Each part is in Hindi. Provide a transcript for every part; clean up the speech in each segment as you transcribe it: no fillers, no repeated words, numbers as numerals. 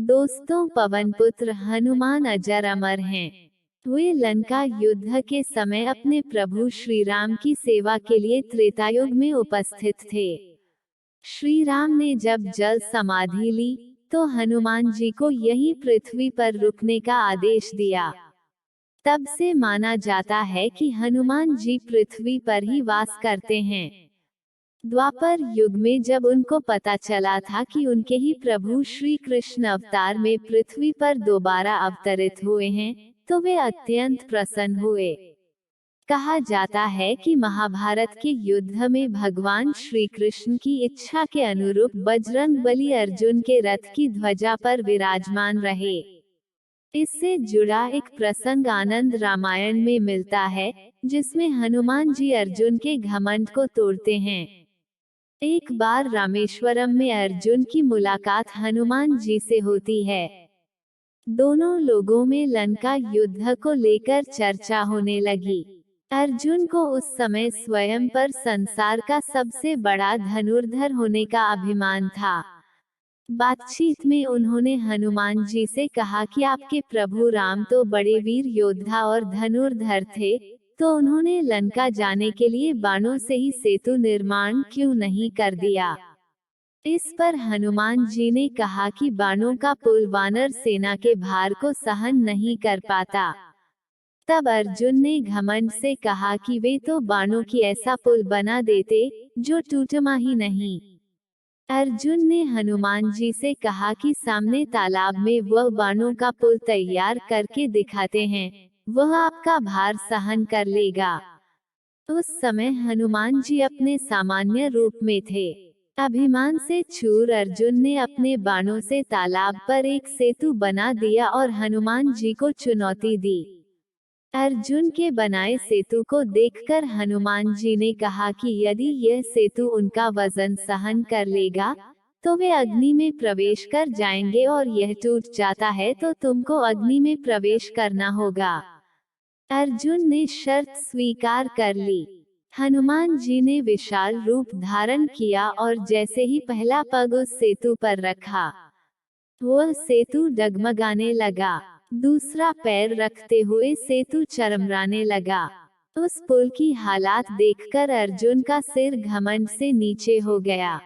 दोस्तों, पवनपुत्र हनुमान अजर अमर हैं। वे लंका युद्ध के समय अपने प्रभु श्री राम की सेवा के लिए त्रेतायुग में उपस्थित थे। श्री राम ने जब जल समाधि ली तो हनुमान जी को यही पृथ्वी पर रुकने का आदेश दिया। तब से माना जाता है कि हनुमान जी पृथ्वी पर ही वास करते हैं। द्वापर युग में जब उनको पता चला था कि उनके ही प्रभु श्री कृष्ण अवतार में पृथ्वी पर दोबारा अवतरित हुए हैं, तो वे अत्यंत प्रसन्न हुए। कहा जाता है कि महाभारत के युद्ध में भगवान श्री कृष्ण की इच्छा के अनुरूप बजरंगबली अर्जुन के रथ की ध्वजा पर विराजमान रहे। इससे जुड़ा एक प्रसंग आनंद रामायण में मिलता है, जिसमें हनुमान जी अर्जुन के घमंड को तोड़ते हैं। एक बार रामेश्वरम में अर्जुन की मुलाकात हनुमान जी से होती है। दोनों लोगों में लंका युद्ध को लेकर चर्चा होने लगी। अर्जुन को उस समय स्वयं पर संसार का सबसे बड़ा धनुर्धर होने का अभिमान था। बातचीत में उन्होंने हनुमान जी से कहा कि आपके प्रभु राम तो बड़े वीर योद्धा और धनुर्धर थे, तो उन्होंने लंका जाने के लिए बाणों से ही सेतु निर्माण क्यों नहीं कर दिया। इस पर हनुमान जी ने कहा कि बाणों का पुल वानर सेना के भार को सहन नहीं कर पाता। तब अर्जुन ने घमंड से कहा कि वे तो बाणों की ऐसा पुल बना देते जो टूटमा ही नहीं। अर्जुन ने हनुमान जी से कहा कि सामने तालाब में वह बाणों का पुल तैयार करके दिखाते हैं, वह आपका भार सहन कर लेगा। उस समय हनुमान जी अपने सामान्य रूप में थे। अभिमान से चूर अर्जुन ने अपने बाणों से तालाब पर एक सेतु बना दिया और हनुमान जी को चुनौती दी। अर्जुन के बनाए सेतु को देखकर हनुमान जी ने कहा कि यदि यह सेतु उनका वजन सहन कर लेगा, तो वे अग्नि में प्रवेश कर जाएंगे, और यह टूट जाता है तो तुमको अग्नि में प्रवेश करना होगा। अर्जुन ने शर्त स्वीकार कर ली। हनुमान जी ने विशाल रूप धारण किया और जैसे ही पहला पग उस सेतु पर रखा, वह सेतु डगमगाने लगा। दूसरा पैर रखते हुए सेतु चरमराने लगा। उस पुल की हालात देखकर अर्जुन का सिर घमंड से नीचे हो गया।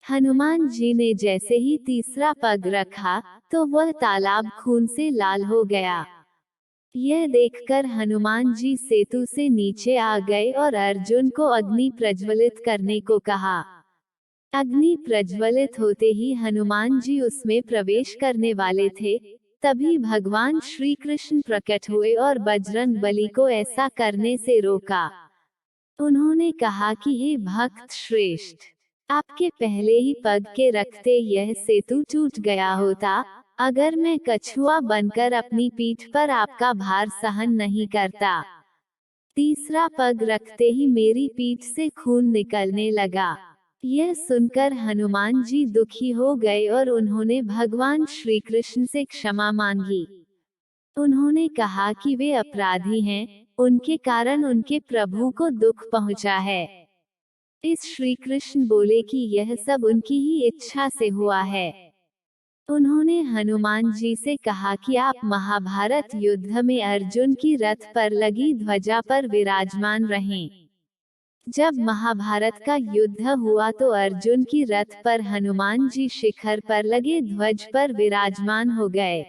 हनुमान जी ने जैसे ही तीसरा पग रखा, तो वह तालाब खून से लाल हो गया। यह देखकर हनुमान जी सेतु से नीचे आ गए और अर्जुन को अग्नि प्रज्वलित करने को कहा। अग्नि प्रज्वलित होते ही हनुमान जी उसमें प्रवेश करने वाले थे, तभी भगवान श्री कृष्ण प्रकट हुए और बजरंगबली को ऐसा करने से रोका। उन्होंने कहा कि हे भक्त श्रेष्ठ, आपके पहले ही पग के रखते यह सेतु टूट गया होता। अगर मैं कछुआ बनकर अपनी पीठ पर आपका भार सहन नहीं करता। तीसरा पग रखते ही मेरी पीठ से खून निकलने लगा। यह सुनकर हनुमान जी दुखी हो गए और उन्होंने भगवान श्री कृष्ण से क्षमा मांगी। उन्होंने कहा कि वे अपराधी हैं, उनके कारण उनके प्रभु को दुख पहुंचा है। इस श्री कृष्ण बोले कि यह सब उनकी ही इच्छा से हुआ है। उन्होंने हनुमान जी से कहा कि आप महाभारत युद्ध में अर्जुन की रथ पर लगी ध्वजा पर विराजमान रहें। जब महाभारत का युद्ध हुआ तो अर्जुन की रथ पर हनुमान जी शिखर पर लगे ध्वज पर विराजमान हो गए।